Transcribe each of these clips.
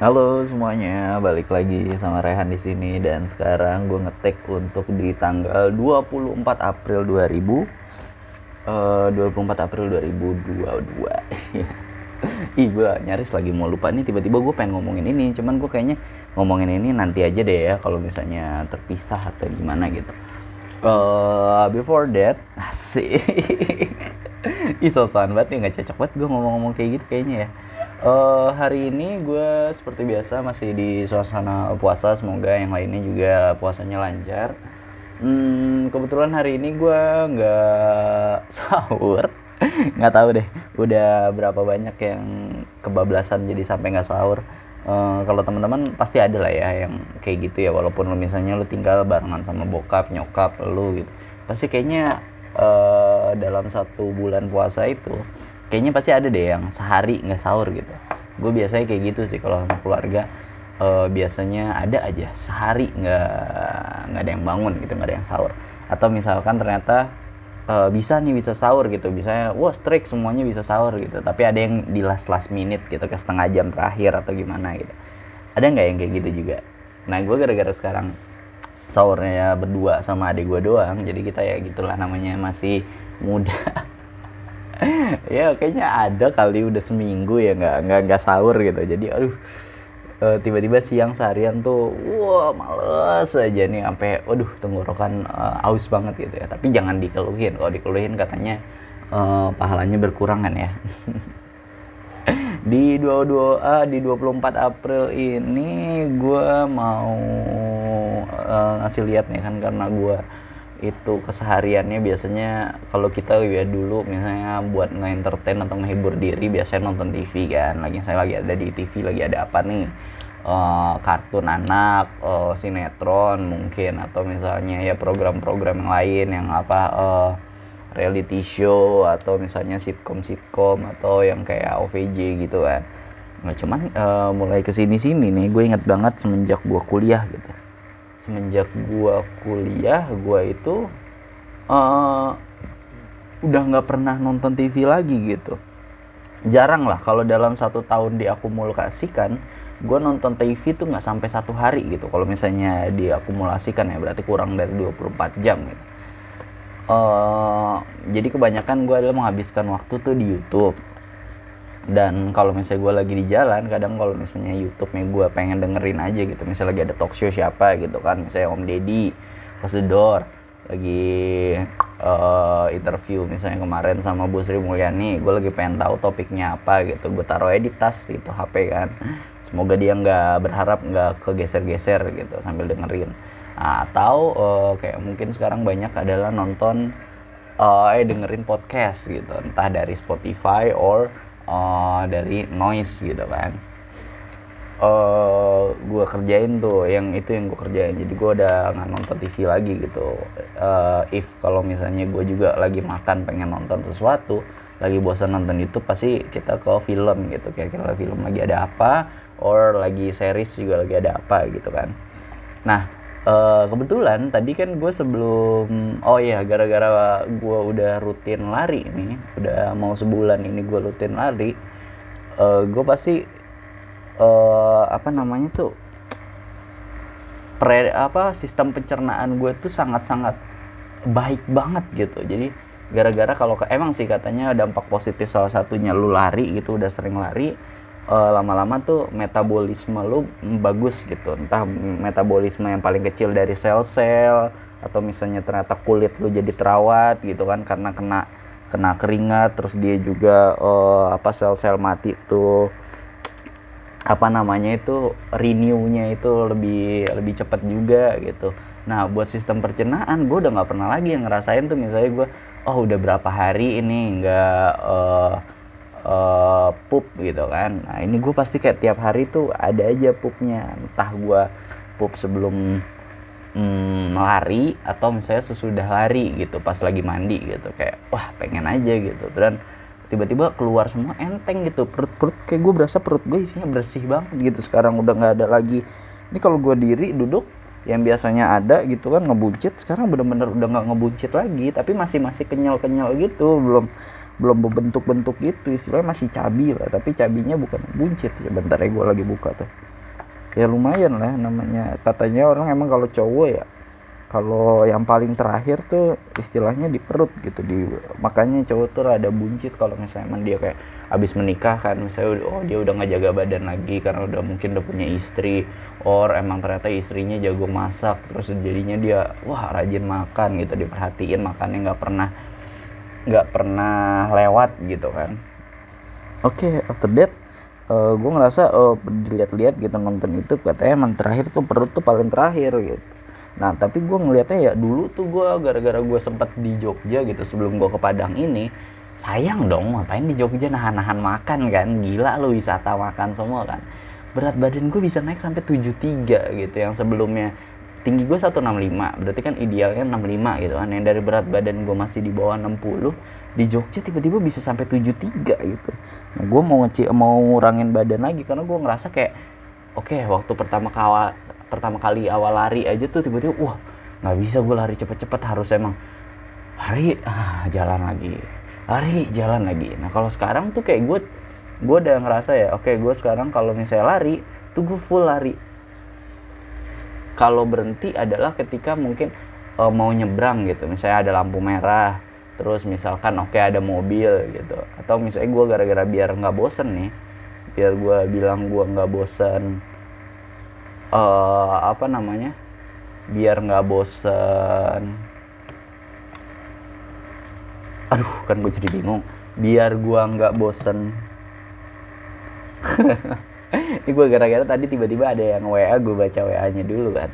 Halo semuanya, balik lagi sama Rehan di sini dan sekarang gue ngetek untuk di tanggal 24 April 24 April 2022. Ih, gue nyaris lagi mau lupa nih, tiba-tiba gue pengen ngomongin ini, cuman gue kayaknya ngomongin ini nanti aja deh ya kalau misalnya terpisah atau gimana gitu. Before that, asik. Ih, sosokan banget ya, nggak cocok banget gue ngomong-ngomong kayak gitu kayaknya ya. Hari ini gue seperti biasa masih di suasana puasa, semoga yang lainnya juga puasanya lancar. Kebetulan hari ini gue nggak sahur, nggak tahu deh, udah berapa banyak yang kebablasan jadi sampai nggak sahur. Kalau teman-teman pasti ada lah ya yang kayak gitu ya, walaupun lo misalnya lo tinggal barengan sama bokap, nyokap lo gitu, pasti kayaknya dalam 1 bulan puasa itu kayaknya pasti ada deh yang sehari nggak sahur gitu. Gue biasanya kayak gitu sih kalau sama keluarga. Biasanya ada aja sehari nggak ada yang bangun gitu, nggak ada yang sahur. Atau misalkan ternyata bisa sahur gitu, misalnya wah strict semuanya bisa sahur gitu, tapi ada yang di last minute gitu, ke setengah jam terakhir atau gimana gitu. Ada nggak yang kayak gitu juga? Nah, gue gara-gara sekarang sahurnya berdua sama adik gue doang, jadi kita ya gitulah, namanya masih muda. Ya kayaknya ada kali udah seminggu ya nggak sahur gitu, jadi aduh, tiba-tiba siang seharian tuh wah males aja nih, sampai waduh tenggorokan aus banget gitu ya. Tapi jangan dikeluhin, kalau dikeluhin katanya pahalanya berkurang kan ya. Di 24 April ini gue mau ngasih lihat nih kan, karena gue itu kesehariannya biasanya kalau kita ya dulu misalnya buat nge-entertain atau menghibur diri biasanya nonton TV kan. Saya lagi ada di TV, lagi ada apa nih, kartun anak, sinetron mungkin, atau misalnya ya program-program yang lain yang reality show, atau misalnya sitkom atau yang kayak OVJ gitu kan. Nah cuman mulai kesini-sini nih gue inget banget semenjak gue kuliah gitu. Semenjak gue kuliah, gue itu uh, udah nggak pernah nonton TV lagi gitu. Jarang lah kalau dalam 1 tahun diakumulasikan, gue nonton TV tuh nggak sampai 1 hari gitu. Kalau misalnya diakumulasikan ya berarti kurang dari 24 jam gitu. Jadi kebanyakan gue adalah menghabiskan waktu tuh di YouTube. Dan kalau misalnya gue lagi di jalan, kadang kalau misalnya YouTube-nya gue pengen dengerin aja gitu, misalnya lagi ada talk show siapa gitu kan, misalnya Om Deddy, Close the Door, lagi interview misalnya kemarin sama Bu Sri Mulyani, gue lagi pengen tahu topiknya apa gitu, gue taruh di tas gitu HP kan, semoga dia berharap nggak kegeser-geser gitu sambil dengerin. Nah, atau kayak mungkin sekarang banyak adalah nonton dengerin podcast gitu, entah dari Spotify or dari noise gitu kan. Gue kerjain tuh yang itu, yang gue kerjain, jadi gue udah nggak nonton TV lagi gitu. If kalau misalnya gue juga lagi makan pengen nonton sesuatu, lagi bosan nonton YouTube, pasti kita ke film gitu, kira-kira film lagi ada apa, or lagi series juga lagi ada apa gitu kan. Nah, kebetulan tadi kan gue sebelum, oh iya, gara-gara gue udah rutin lari nih, udah mau sebulan ini gue rutin lari, gue pasti apa namanya tuh, sistem pencernaan gue tuh sangat-sangat baik banget gitu. Jadi gara-gara kalau emang sih katanya dampak positif salah satunya lu lari gitu, udah sering lari, lama-lama tuh metabolisme lu bagus gitu, entah metabolisme yang paling kecil dari sel-sel, atau misalnya ternyata kulit lu jadi terawat gitu kan, karena kena keringat, terus dia juga sel-sel mati tuh renew-nya itu lebih cepat juga gitu. Nah buat sistem pencernaan gue udah nggak pernah lagi yang ngerasain tuh, misalnya gue udah berapa hari ini nggak pup gitu kan. Nah ini gue pasti kayak tiap hari tuh ada aja pupnya, entah gue pup sebelum lari atau misalnya sesudah lari gitu, pas lagi mandi gitu, kayak wah pengen aja gitu. Dan tiba-tiba keluar semua enteng gitu, perut kayak gue berasa perut gue isinya bersih banget gitu sekarang, udah nggak ada lagi. Ini kalau gue duduk yang biasanya ada gitu kan ngebuncit, sekarang bener-bener udah nggak ngebuncit lagi, tapi masih kenyal gitu, belum berbentuk-bentuk gitu, istilahnya masih cabi lah, tapi cabinya bukan buncit ya. Bentar ya, gue lagi buka tuh. Ya lumayan lah, namanya katanya orang emang kalau cowok ya, kalau yang paling terakhir tuh istilahnya di perut gitu, makanya cowok tuh rada buncit kalau misalnya emang dia kayak abis menikah kan, misalnya dia udah nggak jaga badan lagi karena udah mungkin udah punya istri, or emang ternyata istrinya jago masak, terus jadinya dia wah rajin makan gitu, diperhatiin makannya nggak pernah lewat gitu kan. Oke, after that gue ngerasa dilihat-lihat gitu nonton itu katanya emang terakhir tuh perut tuh paling terakhir gitu. Nah tapi gue ngelihatnya ya dulu tuh gue gara-gara gue sempat di Jogja gitu sebelum gue ke Padang ini, sayang dong ngapain di Jogja nahan-nahan makan kan, gila lu wisata makan semua kan. Berat badan gue bisa naik sampai 73 gitu, yang sebelumnya tinggi gue 165, berarti kan idealnya 65 gitu kan, yang dari berat badan gue masih di bawah 60, di Jogja tiba-tiba bisa sampai 73 gitu. Nah gue mau ngurangin badan lagi karena gue ngerasa kayak oke, waktu pertama kali awal lari aja tuh tiba-tiba wah nggak bisa gue lari cepet-cepet, harus emang lari jalan lagi. Nah kalau sekarang tuh kayak gue udah ngerasa ya oke, gue sekarang kalau misalnya lari tuh gue full lari. Kalau berhenti adalah ketika mungkin mau nyebrang gitu, misalnya ada lampu merah, terus misalkan ada mobil gitu, atau misalnya gue gara-gara biar nggak bosen nih, biar gue bilang gue nggak bosen, apa namanya, biar nggak bosen, aduh kan gue jadi bingung, biar gue nggak bosen. Ini gue gara-gara tadi tiba-tiba ada yang WA, gue baca WA-nya dulu kan.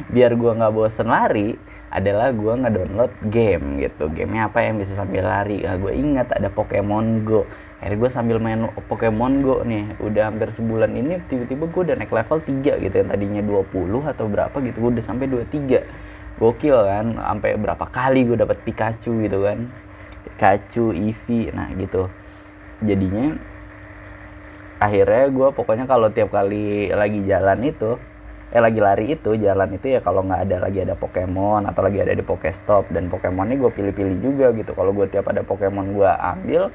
Biar gue nggak bosen lari adalah gue ngedownload game gitu. Gamenya apa yang bisa sambil lari? Nah gue ingat ada Pokemon Go. Akhirnya gue sambil main Pokemon Go nih, udah hampir sebulan ini tiba-tiba gue udah naik level 3 gitu, yang tadinya 20 atau berapa gitu, gue udah sampai 23. Gokil kan, sampai berapa kali gue dapet Pikachu gitu kan. Pikachu, Eevee, nah gitu. Jadinya akhirnya gue pokoknya kalau tiap kali lagi jalan itu lagi lari itu jalan itu ya, kalau nggak ada lagi ada Pokemon atau lagi ada di Pokestop, dan Pokemonnya gue pilih-pilih juga gitu. Kalau gue tiap ada Pokemon gue ambil,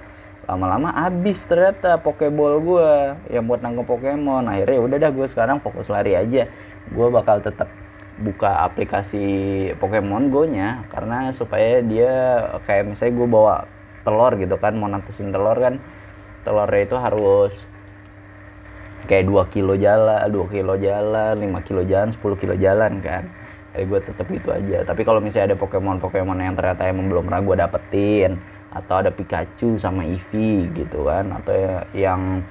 lama-lama habis ternyata Pokeball gue yang buat nangkep Pokemon. Akhirnya udah dah, gue sekarang fokus lari aja. Gue bakal tetap buka aplikasi Pokemon Go nya karena supaya dia kayak misalnya gue bawa telur gitu kan, mau nantesin telur kan, telurnya itu harus kayak 2 kilo jalan, 5 kilo jalan, 10 kilo jalan kan. Kayak gue tetap gitu aja. Tapi kalau misalnya ada Pokemon yang ternyata emang belum pernah gue dapetin, atau ada Pikachu sama Eevee gitu kan, atau yang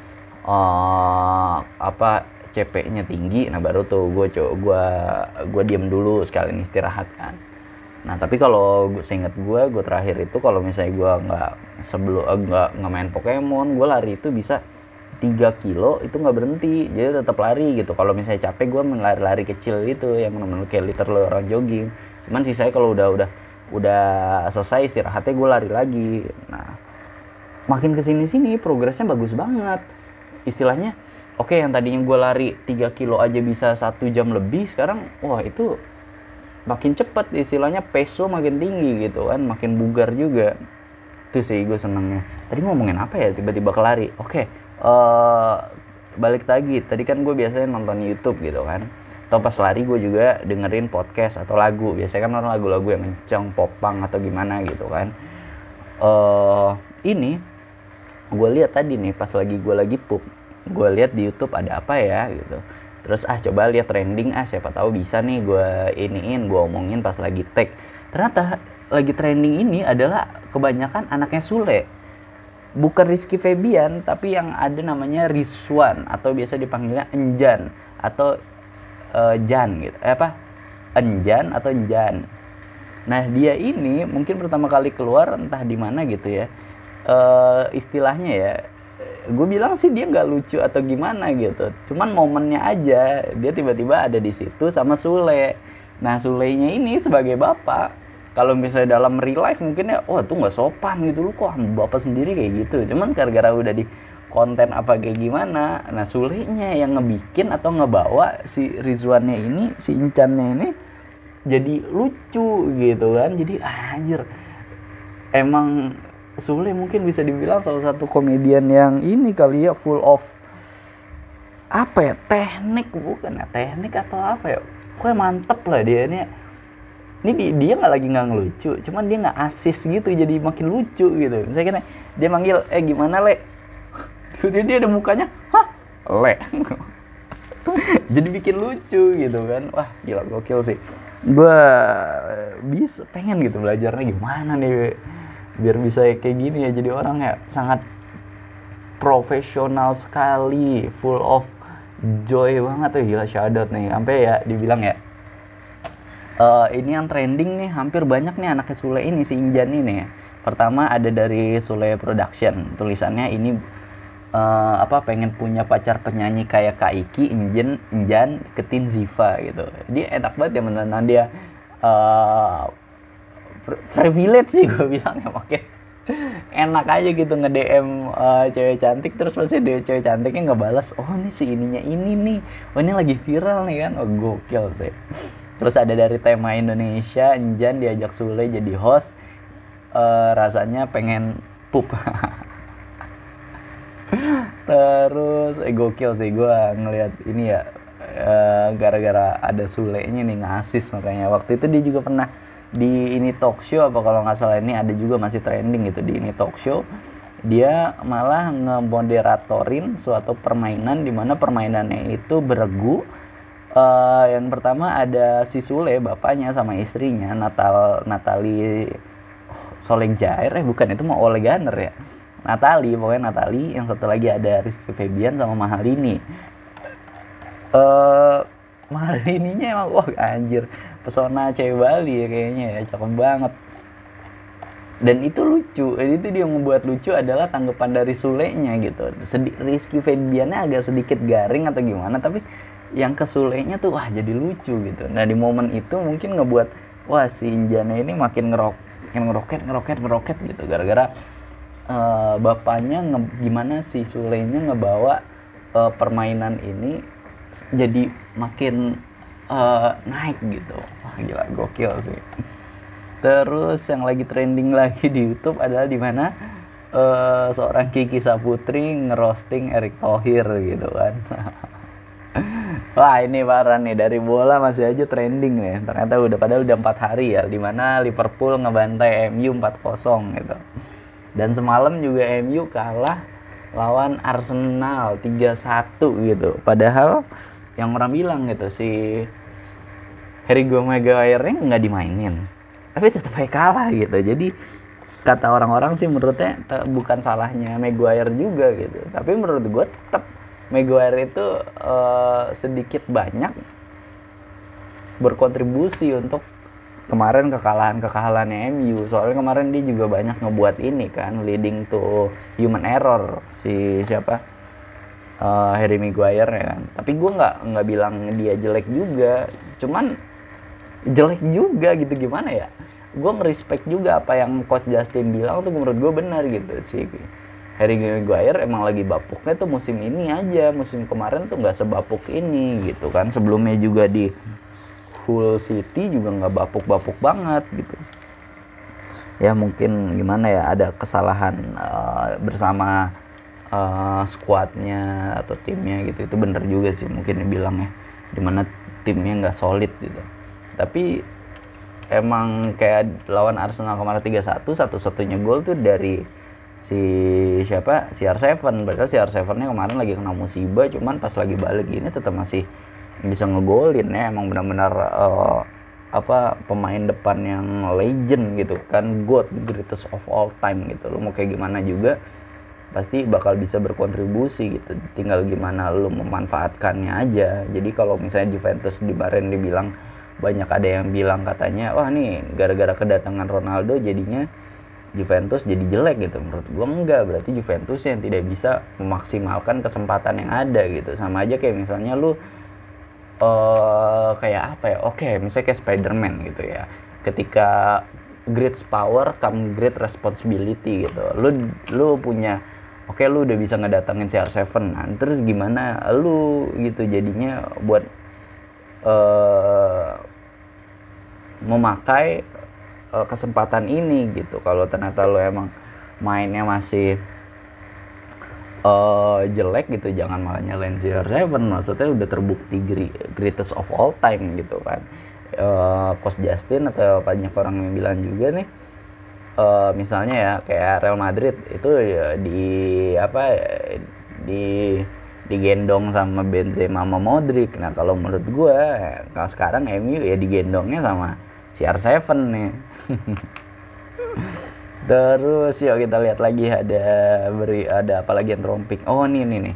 CP-nya tinggi, nah baru tuh gue diem dulu sekalian istirahat kan. Nah tapi kalau seinget gue terakhir itu kalau misalnya gue nggak main Pokemon, gue lari itu bisa 3 kilo itu nggak berhenti, jadi tetap lari gitu. Kalau misalnya capek gue lari kecil gitu yang benar-benar kayak literally orang jogging. Cuman sisanya kalau udah selesai istirahatnya gue lari lagi. Nah makin kesini progresnya bagus banget. Istilahnya yang tadinya gue lari 3 kilo aja bisa 1 jam lebih, sekarang wah itu makin cepet, istilahnya pace lo makin tinggi gitu kan, makin bugar juga. Itu sih gue senengnya. Tadi ngomongin apa ya tiba-tiba kelari. Balik lagi, tadi kan gue biasanya nonton YouTube gitu kan, atau pas lari gue juga dengerin podcast atau lagu. Biasanya kan orang lagu-lagu yang kenceng, popang atau gimana gitu kan. Ini gue lihat tadi nih pas gue lagi pup, gue lihat di YouTube ada apa ya gitu. Terus coba lihat trending, siapa tahu bisa nih gue gue omongin pas lagi tag. Ternyata lagi trending ini adalah kebanyakan anaknya Sule. Bukan Rizky Febian, tapi yang ada namanya Rizwan atau biasa dipanggilnya Enjan atau Jan gitu. Enjan atau Enjan. Nah, dia ini mungkin pertama kali keluar entah di mana gitu ya. Istilahnya ya, gue bilang sih dia nggak lucu atau gimana gitu. Cuman momennya aja dia tiba-tiba ada di situ sama Sule. Nah, Sulenya ini sebagai bapak, kalau misalnya dalam real life mungkin ya, wah tuh nggak sopan gitu, lu kok bapak sendiri kayak gitu. Cuman gara-gara udah di konten apa kayak gimana, nah Sulenya yang ngebikin atau ngebawa si Rizwannya ini, si Incannya ini jadi lucu gitu kan. Jadi anjir, emang Sule mungkin bisa dibilang salah satu komedian yang ini kali ya, full of apa ya, teknik bukan ya, teknik atau apa ya, pokoknya mantep lah dia ini dia nggak ngelucu, cuman dia nggak asis gitu, jadi makin lucu gitu. Misalnya dia manggil gimana le, dia ada mukanya hah le jadi bikin lucu gitu kan. Wah gila, gokil sih. Gue bisa pengen gitu belajarnya gimana nih biar bisa kayak gini ya, jadi orang ya sangat profesional sekali, full of joy banget tuh, gila shoutout nih. Sampai ya dibilang ya, ini yang trending nih, hampir banyak nih anaknya Sule ini, si Injan ini ya. Pertama ada dari Sule Production, tulisannya ini pengen punya pacar penyanyi kayak Kak Iki, Injan deketin Ziva gitu. Dia enak banget ya, beneran dia privilege sih gue bilang ya, makanya enak aja gitu nge-DM cewek cantik, terus pasti dia cewek cantiknya nggak balas, oh ini si ininya ini nih, oh ini lagi viral nih kan, oh gokil sih. Terus ada dari Tema Indonesia, Injan diajak Sule jadi host, rasanya pengen pup. Terus gokil sih gue ngelihat ini ya, gara-gara ada Sule-nya nih ngasis, makanya waktu itu dia juga pernah di ini talk show apa kalau nggak salah, ini ada juga masih trending gitu di ini talk show, dia malah ngemoderatorin suatu permainan di mana permainannya itu beregu. Yang pertama ada si Sule bapaknya sama istrinya Natali Solengjair, bukan, itu mau Ole Gunner ya, pokoknya Natali. Yang satu lagi ada Rizky Febian sama Mahalini. Mahalininya emang wah anjir, pesona cewek Bali ya kayaknya ya, cakep banget. Dan itu lucu, itu dia yang membuat lucu adalah tanggapan dari Sule-nya gitu. Rizky Febiannya agak sedikit garing atau gimana, tapi yang ke Sule-nya tuh wah jadi lucu gitu. Nah di momen itu mungkin ngebuat wah si Injana ini makin ngeroket gitu, gara-gara bapaknya gimana si Sule-nya ngebawa permainan ini jadi makin naik gitu. Wah gila, gokil sih. Terus yang lagi trending lagi di YouTube adalah di mana seorang Kiki Saputri ngerosting Erick Thohir gitu kan. Wah ini parah nih, dari bola masih aja trending nih. Ternyata padahal udah 4 hari ya, dimana Liverpool ngebantai MU 4-0 gitu. Dan semalam juga MU kalah lawan Arsenal 3-1 gitu. Padahal yang orang bilang gitu, si Harry Maguire-nya nggak dimainin, tapi tetap aja kalah gitu. Jadi kata orang-orang sih menurutnya bukan salahnya Maguire juga gitu, tapi menurut gue tetap Maguire itu sedikit banyak berkontribusi untuk kemarin kekalahannya MU. Soalnya kemarin dia juga banyak ngebuat ini kan, leading to human error si siapa, Harry Maguire ya kan. Tapi gue nggak bilang dia jelek juga, cuman jelek juga gitu, gimana ya, gue ngerespect juga apa yang coach Justin bilang tuh, menurut gue benar gitu. Si Harry Maguire emang lagi bapuknya tuh musim ini aja, musim kemarin tuh nggak sebapuk ini gitu kan. Sebelumnya juga di Hull City juga nggak bapuk banget gitu ya. Mungkin gimana ya, ada kesalahan bersama squadnya atau timnya gitu, itu bener juga sih mungkin dibilangnya, dimana timnya nggak solid gitu. Tapi emang kayak lawan Arsenal kemarin 3-1, satu-satunya gol tuh dari si siapa, CR7. Padahal CR7-nya kemarin lagi kena musibah, cuman pas lagi balik ini tetap masih bisa ngegolin ya. Emang benar-benar pemain depan yang legend gitu kan, GOAT, greatest of all time gitu. Lu mau kayak gimana juga pasti bakal bisa berkontribusi gitu, tinggal gimana lu memanfaatkannya aja. Jadi kalau misalnya Juventus kemarin dibilang, banyak ada yang bilang katanya wah nih gara-gara kedatangan Ronaldo jadinya Juventus jadi jelek gitu. Menurut gua enggak, berarti Juventus yang tidak bisa memaksimalkan kesempatan yang ada gitu. Sama aja kayak misalnya lu kayak apa ya, oke misalnya kayak Spider-Man gitu ya, ketika great power come great responsibility gitu. Lu punya, oke lu udah bisa ngedatangin CR7, nah, terus gimana lu gitu jadinya buat memakai kesempatan ini gitu. Kalau ternyata lo emang mainnya masih jelek gitu, jangan malah nyalain CR7. Maksudnya udah terbukti greatest of all time gitu kan. Coach Justin atau banyak orang yang bilang juga nih, misalnya ya kayak Real Madrid itu ya di digendong sama Benzema sama Modric. Nah kalau menurut gue kalau sekarang MU ya digendongnya sama CR7 nih. Terus yuk kita lihat lagi ada apa lagi yang tromping. Oh nih.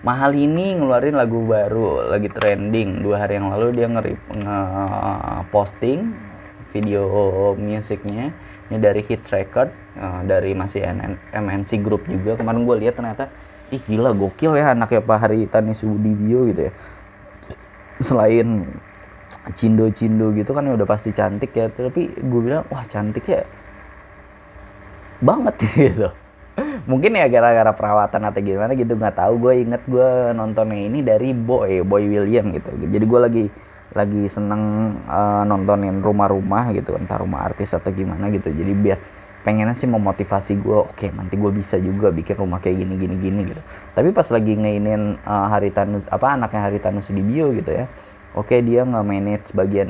Mahal ini ngeluarin lagu baru, lagi trending. 2 hari yang lalu dia nge-posting video musiknya. Ini dari Hits Record, dari masih MNC Group juga. Kemarin gue lihat ternyata, ih gila gokil ya anaknya Pak Haritanu Sudibyo gitu ya. Selain cindo-cindo gitu kan udah pasti cantik ya, tapi gue bilang wah cantik ya banget gitu. Mungkin ya gara-gara perawatan atau gimana gitu, nggak tahu. Gue inget gue nontonnya ini dari Boy William gitu. Jadi gue lagi seneng nontonin rumah-rumah gitu, entah rumah artis atau gimana gitu. Jadi biar pengennya sih memotivasi gue, oke nanti gue bisa juga bikin rumah kayak gini gitu. Tapi pas lagi ngeinin anaknya Haritanu Sudibyo gitu ya, oke dia nge-manage bagian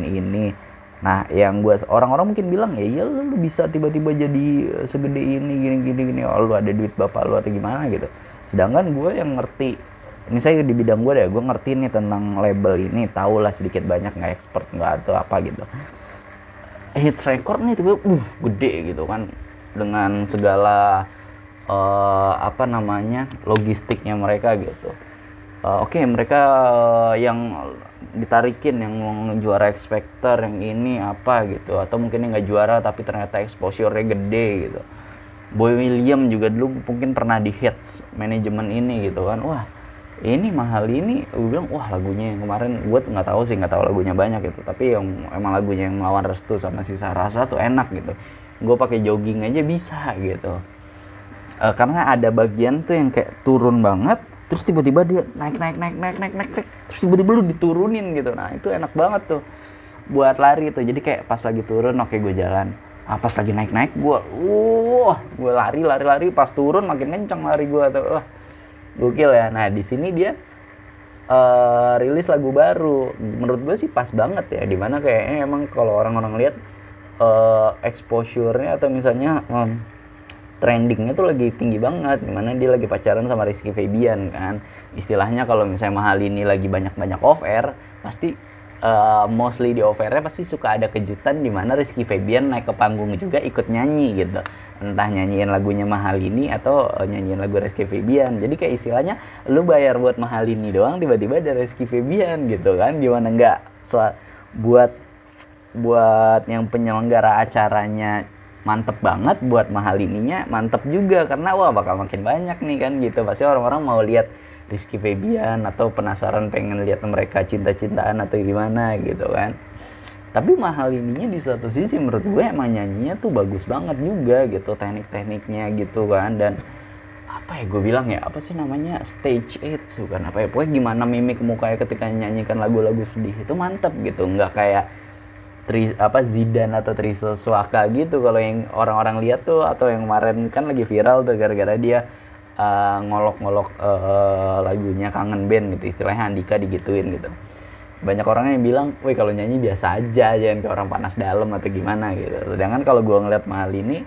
ini. Nah, yang orang-orang mungkin bilang ya iya lu bisa tiba-tiba jadi segede ini gini. Oh, lu ada duit bapak lu atau gimana gitu. Sedangkan gue yang ngerti, ini saya di bidang gue deh, gue ngerti nih tentang label ini, tahu lah sedikit banyak, nggak expert nggak atau apa gitu. Hits Record nih tiba gede gitu kan, dengan segala logistiknya mereka gitu. Oke, mereka yang ditarikin, yang mau juara X Factor, yang ini apa gitu, atau mungkin yang nggak juara tapi ternyata exposure-nya gede gitu. Boy William juga dulu mungkin pernah di hits manajemen ini gitu kan. Wah ini mahal ini, gue bilang wah lagunya yang kemarin gue nggak tahu lagunya banyak gitu, tapi yang emang lagunya yang melawan Restu sama si Sarasa tuh enak gitu. Gue pakai jogging aja bisa gitu. Karena ada bagian tuh yang kayak turun banget, terus tiba-tiba dia naik, terus tiba-tiba lu diturunin gitu. Nah itu enak banget tuh buat lari tuh. Jadi kayak pas lagi turun oke gue jalan, pas lagi naik gue lari, pas turun makin kenceng lari gue tuh. Wah gokil ya. Nah di sini dia rilis lagu baru, menurut gue sih pas banget ya, dimana kayaknya emang kalau orang-orang lihat exposure-nya atau misalnya trendingnya tuh lagi tinggi banget, dimana dia lagi pacaran sama Rizky Febian kan. Istilahnya kalau misalnya Mahal ini lagi banyak-banyak off air, pasti mostly di off airnya pasti suka ada kejutan dimana Rizky Febian naik ke panggung juga ikut nyanyi gitu, entah nyanyiin lagunya Mahal ini atau nyanyiin lagu Rizky Febian. Jadi kayak istilahnya lu bayar buat Mahal ini doang, tiba-tiba ada Rizky Febian gitu kan. Gimana enggak buat yang penyelenggara acaranya mantep banget, buat Mahal ininya mantep juga, karena wah bakal makin banyak nih kan gitu. Pasti orang-orang mau lihat Rizky Febian atau penasaran pengen lihat mereka cinta-cintaan atau gimana gitu kan. Tapi Mahal ininya di satu sisi menurut gue emang nyanyinya tuh bagus banget juga gitu, teknik-tekniknya gitu kan. Dan apa ya gue bilang ya, apa sih namanya, stage 8 bukan apa ya, pokoknya gimana mimik mukanya ketika nyanyikan lagu-lagu sedih itu mantep gitu. Nggak kayak Zidane atau Trisel Swaka gitu. Kalau yang orang-orang lihat tuh, atau yang kemarin kan lagi viral tuh gara-gara dia ngolok-ngolok lagunya Kangen Band gitu, istilahnya Andika digituin gitu. Banyak orang yang bilang, woi kalau nyanyi biasa aja, jangan kayak orang panas dalam atau gimana gitu. Sedangkan kalau gue ngeliat Mahal ini,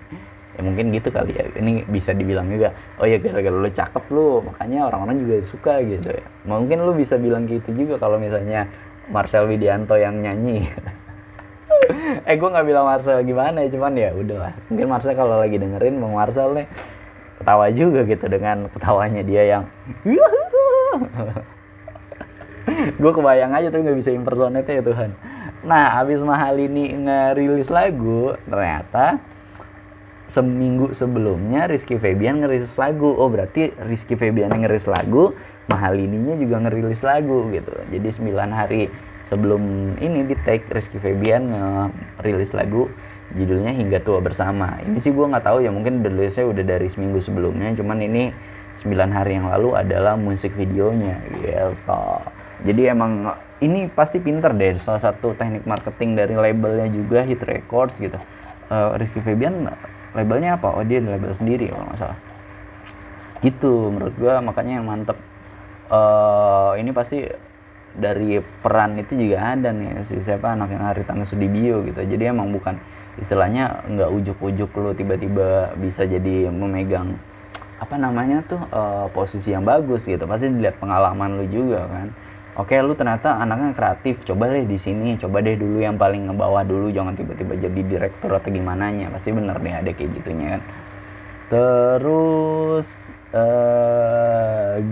ya mungkin gitu kali ya, ini bisa dibilang juga, oh ya gara-gara lu cakep lu, makanya orang-orang juga suka gitu ya. Mungkin lu bisa bilang gitu juga kalau misalnya Marcel Widianto yang nyanyi. Gue nggak bilang Marcel gimana ya, cuman ya udahlah, mungkin Marcel kalau lagi dengerin Bang Marcel nih ketawa juga gitu dengan ketawanya dia yang gue kebayang aja tapi nggak bisa impersonate ya Tuhan. Nah abis Mahal ini ngerilis lagu, ternyata seminggu sebelumnya Rizky Febian ngerilis lagu. Oh berarti Rizky Febian yang ngerilis lagu, Mahal ininya juga ngerilis lagu gitu. Jadi 9 hari sebelum ini di take, Rizky Febian ngerilis lagu judulnya Hingga Tua Bersama. Ini sih gue nggak tahu ya, mungkin rilisnya udah dari seminggu sebelumnya, cuman ini 9 hari yang lalu adalah musik videonya gitu. Jadi emang ini pasti pinter deh, salah satu teknik marketing dari labelnya juga, Hit Records gitu. Rizky Febian labelnya apa? Oh dia label sendiri kalau nggak salah. gitu menurut gue. Makanya yang mantep ini pasti dari peran itu juga ada nih si siapa anak yang Haritano Sudibyo gitu. Jadi emang bukan istilahnya nggak ujuk-ujuk lu tiba-tiba bisa jadi memegang apa namanya tuh posisi yang bagus gitu. Pasti dilihat pengalaman lu juga kan. Oke, lu ternyata anaknya kreatif, coba deh di sini, coba deh dulu yang paling ngebawah dulu, jangan tiba-tiba jadi direktur atau gimana nya. Pasti bener deh ada kayak gitunya kan. Terus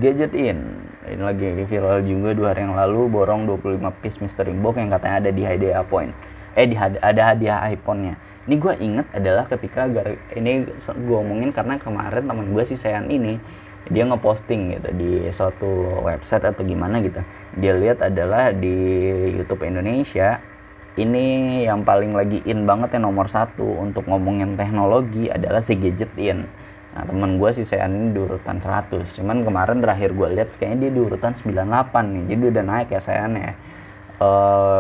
Gadget In ini lagi viral juga 2 hari yang lalu, borong 25 piece mystery box yang katanya ada di hadiah point. Ada hadiah iPhone-nya. Ini gue inget adalah ketika ini gue omongin karena kemarin teman gue si Sean ini dia ngeposting gitu di suatu website atau gimana gitu. Dia lihat adalah di YouTube Indonesia ini yang paling lagi in banget yang nomor 1 untuk ngomongin teknologi adalah si Gadget In. Nah temen gue si Sean ini di urutan 100, cuman kemarin terakhir gue lihat kayaknya dia di urutan 98 nih, jadi udah naik ya Sean ya.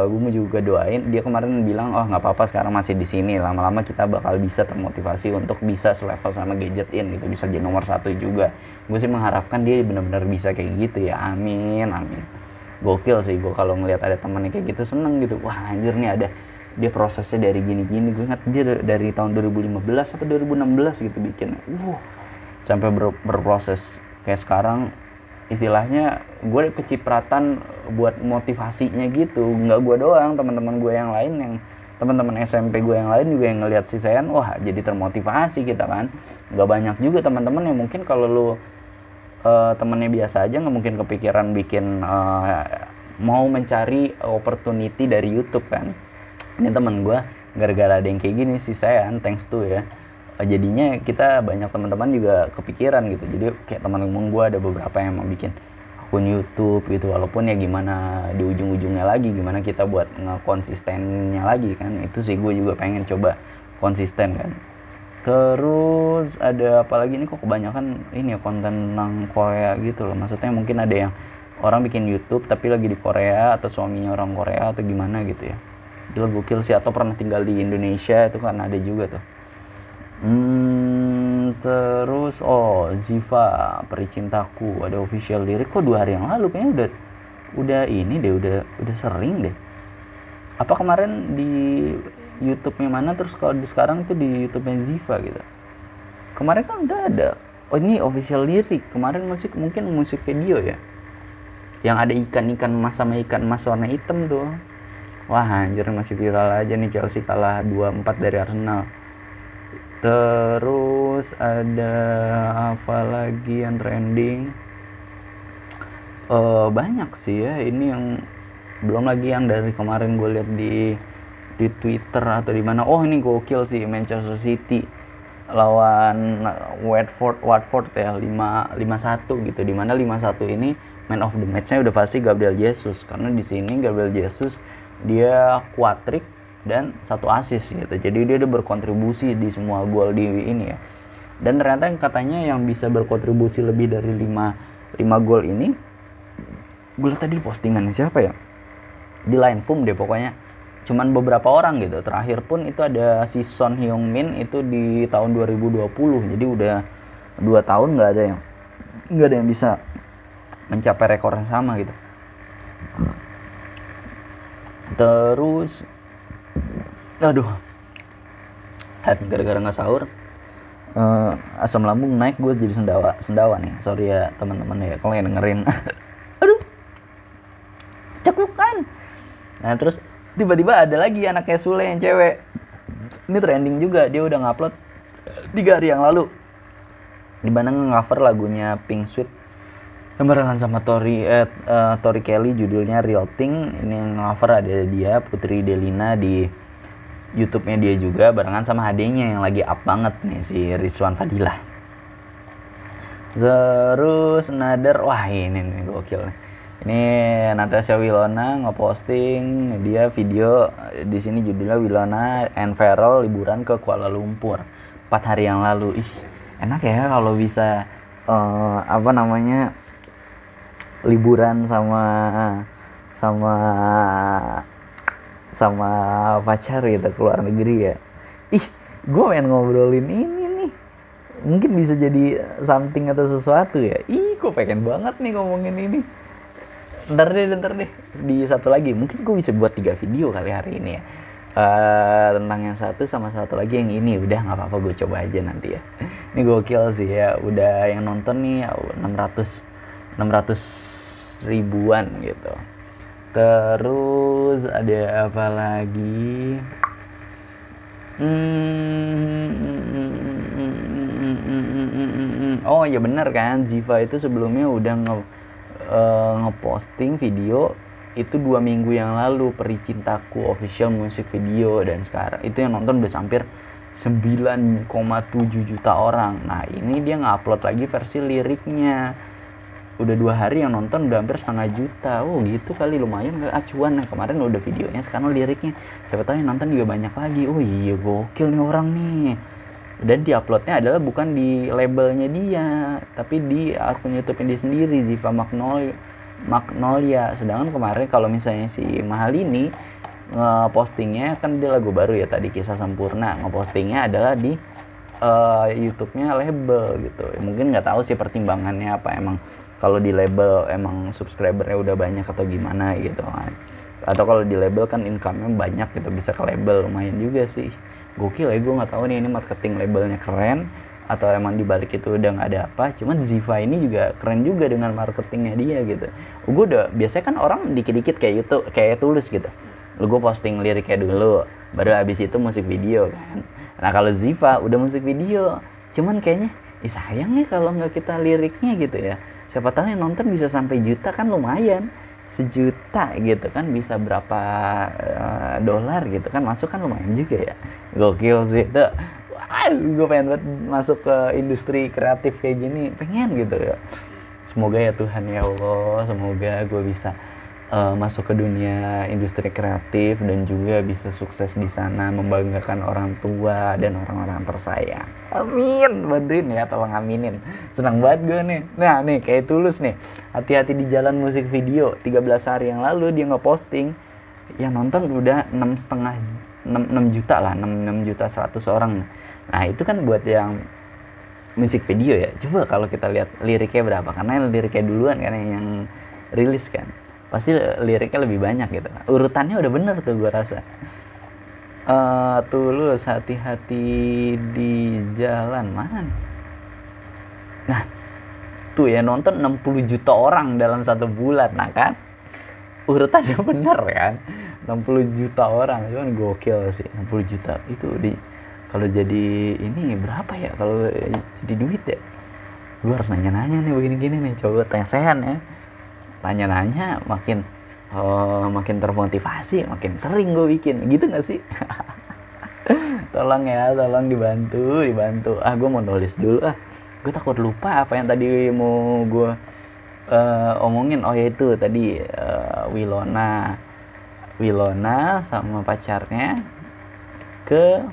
Gue mau juga doain, dia kemarin bilang oh nggak apa-apa sekarang masih di sini, lama-lama kita bakal bisa termotivasi untuk bisa selevel sama Gadget In gitu, bisa jadi nomor 1 juga. Gue sih mengharapkan dia benar-benar bisa kayak gitu ya, amin amin. Gokil sih gue kalau ngelihat ada temennya kayak gitu, seneng gitu. Wah anjir nih ada dia prosesnya dari gini-gini. Gue ingat dia dari tahun 2015 sampai 2016 gitu bikin sampai berproses kayak sekarang. Istilahnya gue kecipratan buat motivasinya gitu. Nggak gue doang, teman-teman gue yang lain, yang teman-teman SMP gue yang lain juga yang ngelihat si Sean, wah jadi termotivasi kita kan. Nggak banyak juga teman-teman yang mungkin kalau lu temennya biasa aja nggak mungkin kepikiran bikin mau mencari opportunity dari YouTube kan. Ini temen gue gara-gara ada yang kayak gini sih Sean, thanks to ya, jadinya kita banyak teman-teman juga kepikiran gitu. Jadi kayak teman-teman gue ada beberapa yang mau bikin akun YouTube gitu, walaupun ya gimana di ujung-ujungnya lagi gimana kita buat ngekonsistennya lagi kan. Itu sih gue juga pengen coba konsisten kan. Terus ada apa lagi nih, kok kebanyakan ini ya konten tentang Korea gitu loh. Maksudnya mungkin ada yang orang bikin YouTube tapi lagi di Korea atau suaminya orang Korea atau gimana gitu ya. Gila gokil sih, atau pernah tinggal di Indonesia itu kan ada juga tuh. Terus Ziva Peri Cintaku ada official lirik kok 2 hari yang lalu, kayaknya udah ini deh, udah sering deh. Apa kemarin di YouTube-nya mana, terus kalau di sekarang tuh di YouTube-nya Ziva gitu. Kemarin kan udah ada. Oh ini official lirik. Kemarin mungkin musik video ya. Yang ada ikan-ikan emas sama ikan emas warna hitam tuh. Wah anjir masih viral aja nih, Chelsea kalah 2-4 dari Arsenal. Terus ada apa lagi yang trending? Banyak sih ya, ini yang belum lagi yang dari kemarin gue lihat di Twitter atau di mana. Oh ini gokil sih, Manchester City lawan Watford ya 5-1 gitu, di mana 5-1 ini man of the match-nya udah pasti Gabriel Jesus, karena di sini Gabriel Jesus dia quadrick dan 1 assist gitu. Jadi dia udah berkontribusi di semua gol di ini ya. Dan ternyata katanya yang bisa berkontribusi lebih dari 5 gol ini, gue lihat tadi postingannya siapa ya? Di Line Foom deh pokoknya. Cuman beberapa orang gitu. Terakhir pun itu ada si Son Heung-min itu di tahun 2020. Jadi udah 2 tahun nggak ada yang bisa mencapai rekor yang sama gitu. Terus gara-gara nggak sahur, asam lambung naik, gue jadi sendawa nih. Sorry ya teman-teman ya kalau yang dengerin. Aduh, cekukan. Nah terus tiba-tiba ada lagi anaknya Sule yang cewek. Ini trending juga, dia udah ngupload 3 hari yang lalu, di mana nge-cover lagunya Pink Sweet yang barengan sama Tori Kelly, judulnya Real Thing. Ini yang nge-cover ada dia, Putri Delina, di YouTube-nya dia juga barengan sama adenya yang lagi up banget nih, si Rizwan Fadilah. Terus Nader, wah ini nih gokil nih. Ini Natasha Wilona ngeposting dia video di sini judulnya Wilona and Farrell liburan ke Kuala Lumpur 4 hari yang lalu. Ih, enak ya kalau bisa liburan sama pacar gitu ke luar negeri ya. Ih, gue pengen ngobrolin ini nih, mungkin bisa jadi something atau sesuatu ya. Ih, gue pengen banget nih ngomongin ini. Ntar deh di satu lagi mungkin gue bisa buat 3 video kali hari ini ya. Tentang yang satu sama satu lagi yang ini udah nggak apa-apa, gue coba aja nanti ya. Ini gokil sih ya, udah yang nonton nih 600 ribuan gitu. Terus ada apa lagi? Oh ya benar kan, Ziva itu sebelumnya udah ngeposting video itu 2 minggu yang lalu, Peri Cintaku official music video, dan sekarang itu yang nonton udah hampir 9,7 juta orang. Nah ini dia ngupload lagi versi liriknya, udah 2 hari yang nonton udah hampir 0,5 juta. Oh gitu kali, lumayan acuan. Nah, kemarin udah videonya, sekarang liriknya, siapa tahu yang nonton juga banyak lagi. Oh iya gokil nih orang nih. Dan diuploadnya adalah bukan di labelnya dia, tapi di akun YouTube-nya dia sendiri, Ziva Magnolia. Sedangkan kemarin kalau misalnya si Mahal ini ngepostingnya kan dia lagu baru ya tadi, Kisah Sempurna, ngepostingnya adalah di YouTube-nya label gitu. Mungkin nggak tahu sih pertimbangannya apa, emang kalau di label emang subscribernya udah banyak atau gimana gitu kan. Atau kalau di label kan income-nya banyak gitu, bisa ke label, lumayan juga sih. Gokil ya, gue nggak tahu nih ini marketing labelnya keren atau emang dibalik itu udah nggak ada apa. Cuman Ziva ini juga keren juga dengan marketingnya dia gitu. Gue udah biasanya kan orang dikit-dikit kayak YouTube, kayak Tulus gitu. Gue posting liriknya dulu, baru habis itu musik video kan. Nah kalau Ziva udah musik video, cuman kayaknya sayang ya kalau nggak kita liriknya gitu ya. Siapa tahu yang nonton bisa sampai juta kan, lumayan. 1 juta gitu kan bisa berapa dolar gitu kan, masuk kan lumayan juga ya. Gokil sih itu. Wah, gue pengen banget masuk ke industri kreatif kayak gini, pengen gitu ya. Semoga ya Tuhan ya Allah, semoga gue bisa masuk ke dunia industri kreatif dan juga bisa sukses di sana, membanggakan orang tua dan orang-orang tersayang. Amin, bantuin ya, tolong aminin. Senang banget gue nih. Nah nih kayak Tulus nih, Hati-Hati di Jalan musik video, 13 hari yang lalu dia ngeposting, yang nonton udah 6 juta lah, 6 juta 100 orang. Nah itu kan buat yang musik video ya. Coba kalau kita lihat liriknya berapa, karena liriknya duluan kan yang rilis kan, pasti liriknya lebih banyak gitu kan. Urutannya udah bener tuh gue rasa. Tulus, Hati-Hati di Jalan mana nih? Nah tuh ya nonton 60 juta orang dalam 1 bulan. Nah kan urutannya bener kan, 60 juta orang. Cuman gokil sih, 60 juta itu kalau jadi ini berapa ya kalau jadi duit ya. Gue harus nanya-nanya nih begini-gini nih, coba tanya Sehan ya. Tanya-nanya makin termotivasi, makin sering gue bikin gitu nggak sih? Tolong ya, tolong dibantu. Gue mau nulis dulu gue takut lupa apa yang tadi mau gue omongin. Oh ya itu tadi Wilona sama pacarnya ke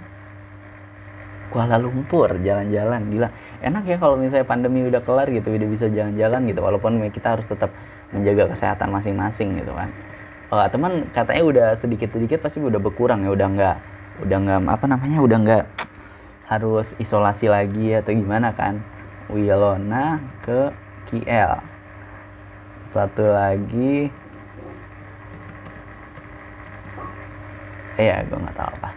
Kuala Lumpur jalan-jalan. Gila enak ya kalau misalnya pandemi udah kelar gitu, udah bisa jalan-jalan gitu, walaupun kita harus tetap menjaga kesehatan masing-masing gitu kan. Teman katanya udah sedikit-sedikit pasti udah berkurang ya, udah nggak udah nggak harus isolasi lagi atau gimana kan. Wilona ke KL, satu lagi gue nggak tahu apa.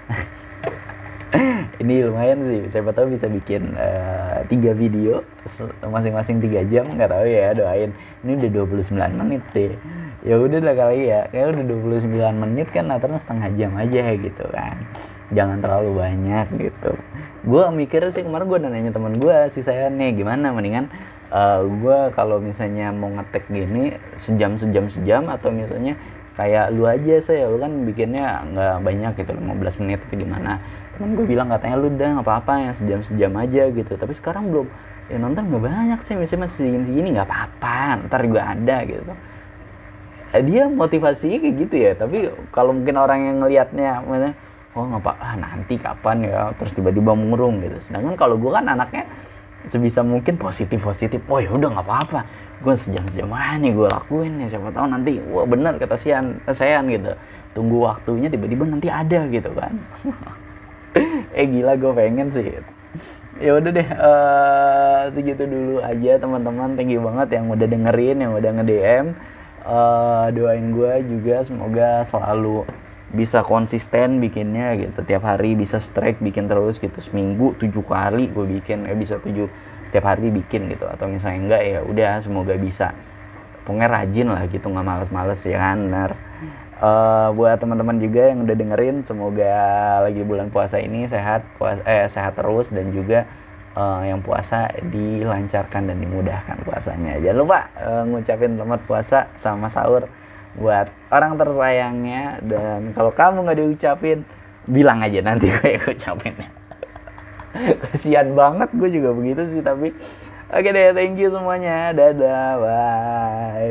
Ini lumayan sih, siapa tahu bisa bikin 3 video masing-masing 3 jam, nggak tahu ya, doain. Ini udah 29 menit sih, ya udah lah kali ya, kayak udah 29 menit kan, aturnya setengah jam aja gitu kan, jangan terlalu banyak gitu. Gue mikir sih kemarin gue nanya teman gue si saya nih, gimana mendingan gue kalau misalnya mau ngetek gini sejam atau misalnya kayak lu aja, lu kan bikinnya nggak banyak gitu, 15 menit atau gimana. Temen gue bilang katanya lu udah nggak apa-apa ya sejam aja gitu, tapi sekarang belum ya nonton nggak banyak sih, misalnya masih segini nggak apa-apa, ntar gue ada gitu. Dia motivasinya kayak gitu ya, tapi kalau mungkin orang yang ngelihatnya maksudnya oh nggak apa, nanti kapan ya, terus tiba-tiba murung gitu. Sedangkan kalau gue kan anaknya sebisa mungkin positif, oh ya udah nggak apa-apa, gue sejam aja nih gue lakuin ya, siapa tahu nanti wah bener kata Sean gitu, tunggu waktunya tiba-tiba nanti ada gitu kan. Gila gue pengen sih Ya udah deh, segitu dulu aja teman-teman. Thank you banget yang udah dengerin, yang udah nge-DM. Doain gue juga semoga selalu bisa konsisten bikinnya gitu. Tiap hari bisa strike bikin terus gitu. Seminggu 7 kali gue bikin, bisa 7 setiap hari bikin gitu. Atau misalnya enggak ya udah semoga bisa. Pokoknya rajin lah gitu, nggak males-males ya kan. Bener. Buat teman-teman juga yang udah dengerin, semoga lagi bulan puasa ini sehat sehat terus, dan juga yang puasa dilancarkan dan dimudahkan puasanya. Jangan lupa ngucapin selamat puasa sama sahur buat orang tersayangnya, dan kalau kamu nggak diucapin bilang aja nanti gue yang ucapin. Kasian banget, gue juga begitu sih, tapi oke deh, thank you semuanya, dadah, bye.